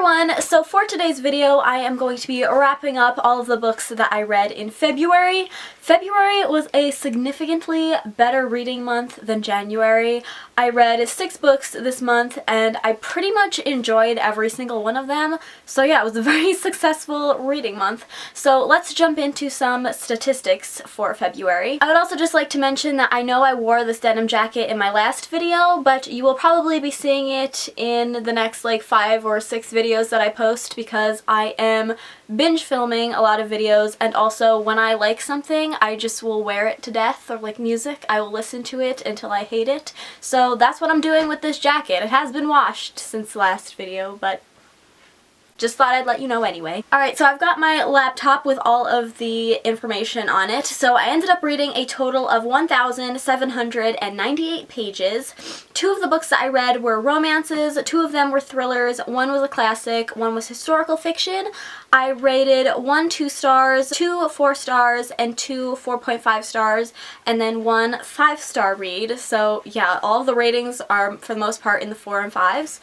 everyone! So for today's video, I am going to be wrapping up all of the books that I read in February. February was a significantly better reading month than January. I read 6 books this month and I pretty much enjoyed every single one of them. So yeah, it was a very successful reading month. So let's jump into some statistics for February. I would also just like to mention that I know I wore this denim jacket in my last video, but you will probably be seeing it in the next like 5 or 6 videos that I post because I am binge filming a lot of videos, and also when I like something I just will wear it to death, or like music, I will listen to it until I hate it. So that's what I'm doing with this jacket. It has been washed since the last video, but just thought I'd let you know anyway. Alright, so I've got my laptop with all of the information on it. So I ended up reading a total of 1,798 pages. 2 of the books that I read were romances, 2 of them were thrillers, 1 was a classic, 1 was historical fiction. I rated 1 2 stars, 2 4 stars, and 2 4.5 stars, and then 1 5-star read. So yeah, all of the ratings are for the most part in the 4 and 5s.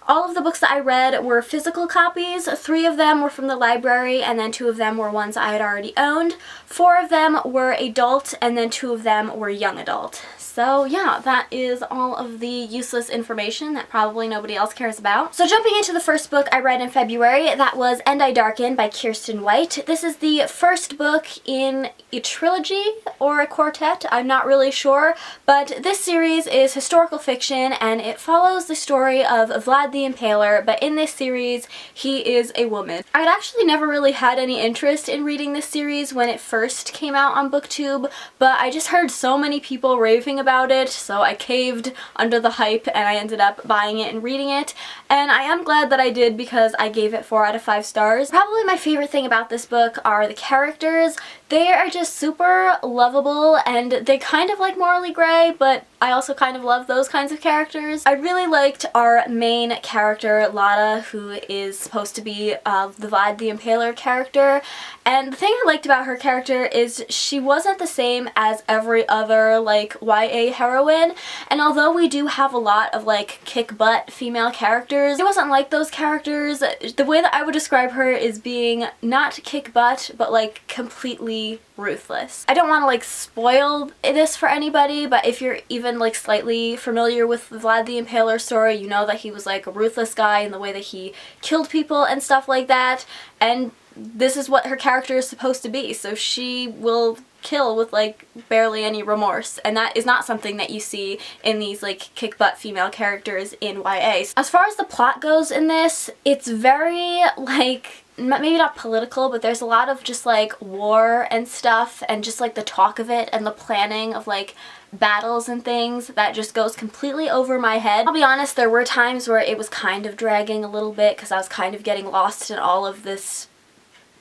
All of the books that I read were physical copies. 3 of them were from the library, and then 2 of them were ones I had already owned. 4 of them were adult, and then 2 of them were young adult. So yeah, that is all of the useless information that probably nobody else cares about. So jumping into the first book I read in February, that was And I Darken by Kirsten White. This is the first book in a trilogy or a quartet, I'm not really sure, but this series is historical fiction and it follows the story of Vlad the Impaler, but in this series he is a woman. I'd actually never really had any interest in reading this series when it first came out on BookTube, but I just heard so many people raving about it, so I caved under the hype and I ended up buying it and reading it, and I am glad that I did because I gave it 4 out of 5 stars. Probably my favorite thing about this book are the characters. They are just super lovable and they kind of like morally gray, but I also kind of love those kinds of characters. I really liked our main character, Lada, who is supposed to be the Vlad the Impaler character, and the thing I liked about her character is she wasn't the same as every other like YA heroine, and although we do have a lot of like kick-butt female characters, she wasn't like those characters. The way that I would describe her is being not kick-butt, but like completely ruthless. I don't want to like spoil this for anybody, but if you're even like slightly familiar with the Vlad the Impaler story, you know that he was like a ruthless guy in the way that he killed people and stuff like that, and this is what her character is supposed to be. So she will kill with like barely any remorse, and that is not something that you see in these like kick-butt female characters in YA. As far as the plot goes in this, it's very like maybe not political, but there's a lot of just like war and stuff and just like the talk of it and the planning of like battles and things that just goes completely over my head. I'll be honest, there were times where it was kind of dragging a little bit because I was kind of getting lost in all of this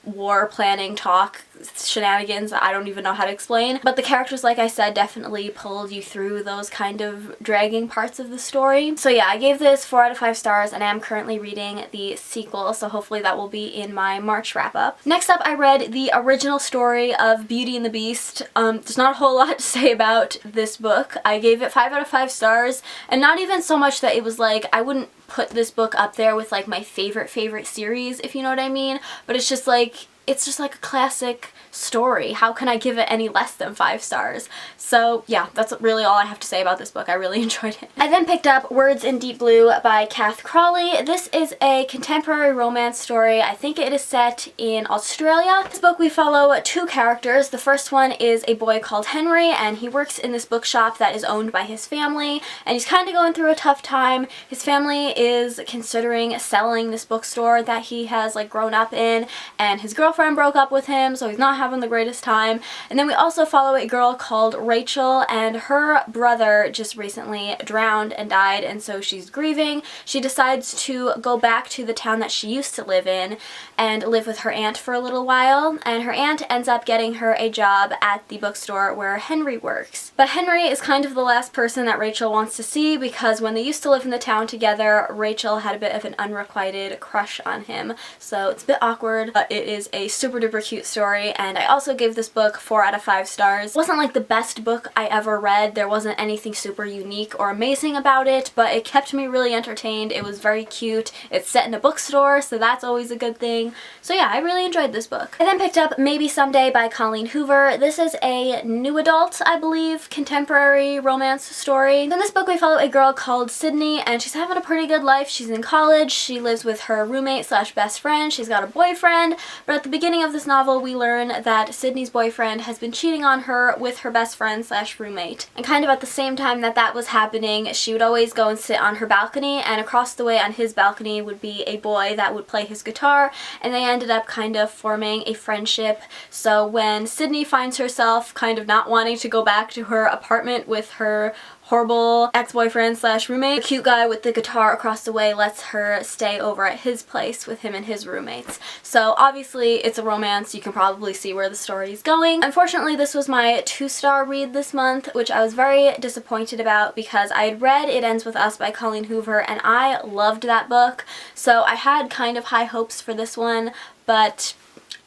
war planning talk shenanigans that I don't even know how to explain, but the characters, like I said, definitely pulled you through those kind of dragging parts of the story. So yeah, I gave this 4 out of 5 stars and I am currently reading the sequel, so hopefully that will be in my March wrap-up. Next up, I read the original story of Beauty and the Beast. There's not a whole lot to say about this book. I gave it 5 out of 5 stars, and not even so much that it was like, I wouldn't put this book up there with like my favorite series, if you know what I mean, but it's just like a classic story. How can I give it any less than 5 stars? So yeah, that's really all I have to say about this book. I really enjoyed it. I then picked up Words in Deep Blue by Kath Crawley. This is a contemporary romance story. I think it is set in Australia. In this book we follow 2 characters. The first one is a boy called Henry, and he works in this bookshop that is owned by his family, and he's kind of going through a tough time. His family is considering selling this bookstore that he has like grown up in, and his girlfriend broke up with him, so he's not having the greatest time. And then we also follow a girl called Rachel, and her brother just recently drowned and died, and so she's grieving. She decides to go back to the town that she used to live in and live with her aunt for a little while, and her aunt ends up getting her a job at the bookstore where Henry works. But Henry is kind of the last person that Rachel wants to see because when they used to live in the town together, Rachel had a bit of an unrequited crush on him. So it's a bit awkward, but it is a a super duper cute story, and I also gave this book 4 out of 5 stars. It wasn't like the best book I ever read. There wasn't anything super unique or amazing about it, but it kept me really entertained. It was very cute. It's set in a bookstore, so that's always a good thing. So yeah, I really enjoyed this book. I then picked up Maybe Someday by Colleen Hoover. This is a new adult, I believe, contemporary romance story. In this book we follow a girl called Sydney, and she's having a pretty good life. She's in college. She lives with her roommate slash best friend. She's got a boyfriend, but at the beginning of this novel we learn that Sydney's boyfriend has been cheating on her with her best friend slash roommate. And kind of at the same time that that was happening, she would always go and sit on her balcony, and across the way on his balcony would be a boy that would play his guitar, and they ended up kind of forming a friendship. So when Sydney finds herself kind of not wanting to go back to her apartment with her horrible ex-boyfriend slash roommate, the cute guy with the guitar across the way lets her stay over at his place with him and his roommates. So obviously it's a romance. You can probably see where the story is going. Unfortunately, this was my 2-star read this month, which I was very disappointed about because I had read It Ends With Us by Colleen Hoover and I loved that book. So I had kind of high hopes for this one, but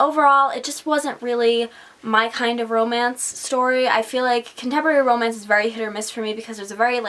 overall it just wasn't really my kind of romance story. I feel like contemporary romance is very hit or miss for me because there's a very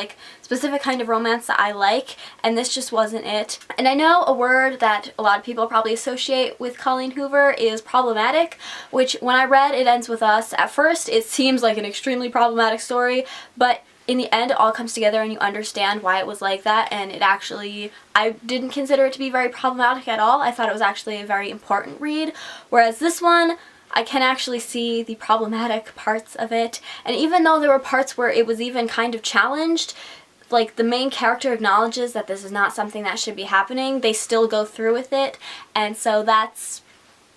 specific kind of romance that I like, and this just wasn't it. And I know a word that a lot of people probably associate with Colleen Hoover is problematic, which when I read It Ends With Us, at first it seems like an extremely problematic story, but in the end it all comes together and you understand why it was like that, and it actually, I didn't consider it to be very problematic at all. I thought it was actually a very important read, whereas this one, I can actually see the problematic parts of it. And even though there were parts where it was even kind of challenged, like the main character acknowledges that this is not something that should be happening, they still go through with it, and so that's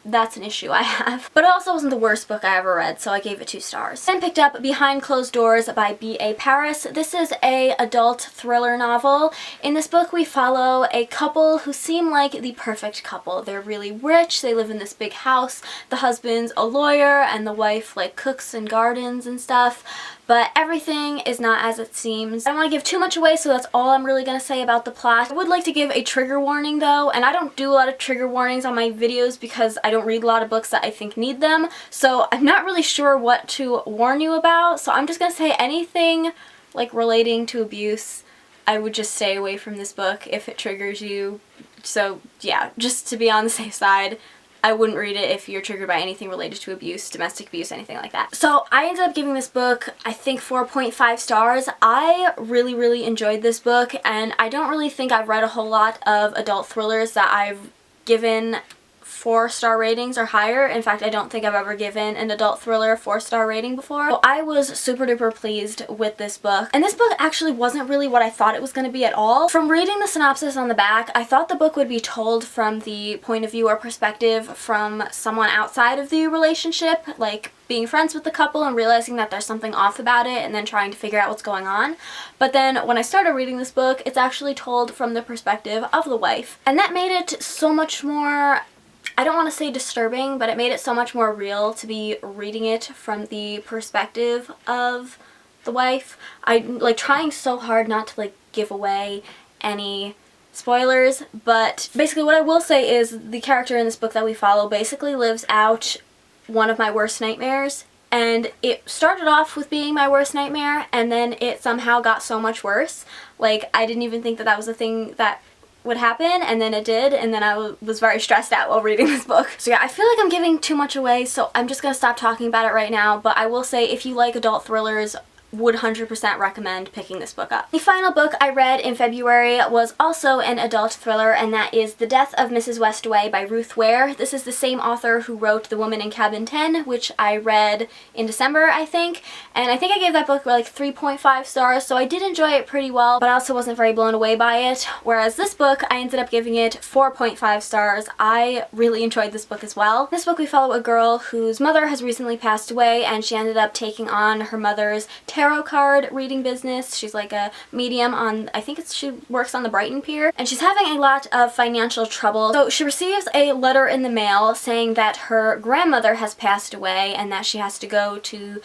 an issue I have. But it also wasn't the worst book I ever read, so I gave it 2 stars. Then picked up Behind Closed Doors by B.A. Paris. This is a adult thriller novel. In this book we follow a couple who seem like the perfect couple. They're really rich, they live in this big house, the husband's a lawyer and the wife cooks and gardens and stuff. But everything is not as it seems. I don't want to give too much away, so that's all I'm really going to say about the plot. I would like to give a trigger warning though, and I don't do a lot of trigger warnings on my videos because I don't read a lot of books that I think need them, so I'm not really sure what to warn you about, so I'm just going to say anything relating to abuse, I would just stay away from this book if it triggers you. So yeah, just to be on the safe side, I wouldn't read it if you're triggered by anything related to abuse, domestic abuse, anything like that. So I ended up giving this book, I think, 4.5 stars. I really, really enjoyed this book, and I don't really think I've read a whole lot of adult thrillers that I've given 4-star ratings or higher. In fact, I don't think I've ever given an adult thriller a 4-star rating before. So I was super duper pleased with this book. And this book actually wasn't really what I thought it was going to be at all. From reading the synopsis on the back, I thought the book would be told from the point of view or perspective from someone outside of the relationship, being friends with the couple and realizing that there's something off about it and then trying to figure out what's going on. But then when I started reading this book, it's actually told from the perspective of the wife. And that made it so much more, I don't want to say disturbing, but it made it so much more real to be reading it from the perspective of the wife. I'm trying so hard not to give away any spoilers, but basically what I will say is the character in this book that we follow basically lives out one of my worst nightmares, and it started off with being my worst nightmare and then it somehow got so much worse. I didn't even think that that was a thing that would happen, and then it did, and then I was very stressed out while reading this book. So yeah, I feel like I'm giving too much away, so I'm just gonna stop talking about it right now, but I will say if you like adult thrillers, would 100% recommend picking this book up. The final book I read in February was also an adult thriller, and that is The Death of Mrs. Westaway by Ruth Ware. This is the same author who wrote The Woman in Cabin 10, which I read in December, I think, and I think I gave that book 3.5 stars, so I did enjoy it pretty well, but I also wasn't very blown away by it, whereas this book, I ended up giving it 4.5 stars. I really enjoyed this book as well. In this book we follow a girl whose mother has recently passed away, and she ended up taking on her mother's tarot card reading business. She's a medium on, I think she works on the Brighton Pier, and she's having a lot of financial trouble. So she receives a letter in the mail saying that her grandmother has passed away and that she has to go to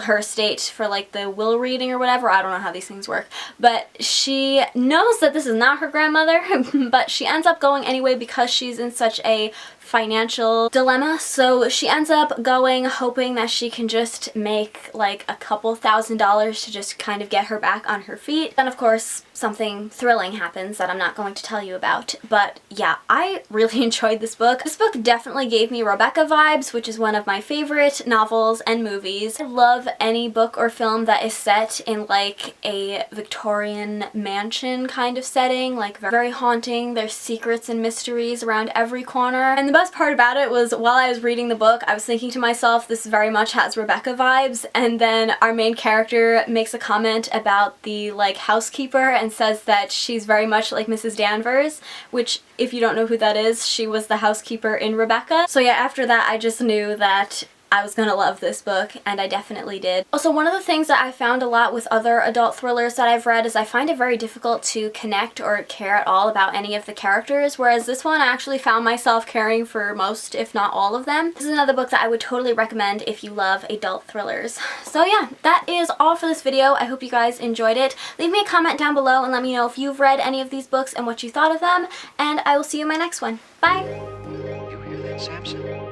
her estate for like the will reading or whatever. I don't know how these things work, but she knows that this is not her grandmother, but she ends up going anyway because she's in such a financial dilemma. So she ends up going hoping that she can just make like a couple $1,000s to just kind of get her back on her feet. And of course something thrilling happens that I'm not going to tell you about. But yeah, I really enjoyed this book. This book definitely gave me Rebecca vibes, which is one of my favorite novels and movies. I love any book or film that is set in like a Victorian mansion kind of setting, like very haunting. There's secrets and mysteries around every corner. And the best part about it was while I was reading the book, I was thinking to myself, this very much has Rebecca vibes, and then our main character makes a comment about the like housekeeper and says that she's very much like Mrs. Danvers, which if you don't know who that is, she was the housekeeper in Rebecca. So yeah, after that I just knew that I was gonna love this book, and I definitely did. Also, one of the things that I found a lot with other adult thrillers that I've read is I find it very difficult to connect or care at all about any of the characters, whereas this one I actually found myself caring for most, if not all of them. This is another book that I would totally recommend if you love adult thrillers. So yeah, that is all for this video. I hope you guys enjoyed it. Leave me a comment down below and let me know if you've read any of these books and what you thought of them, and I will see you in my next one. Bye! You hear that, Samson?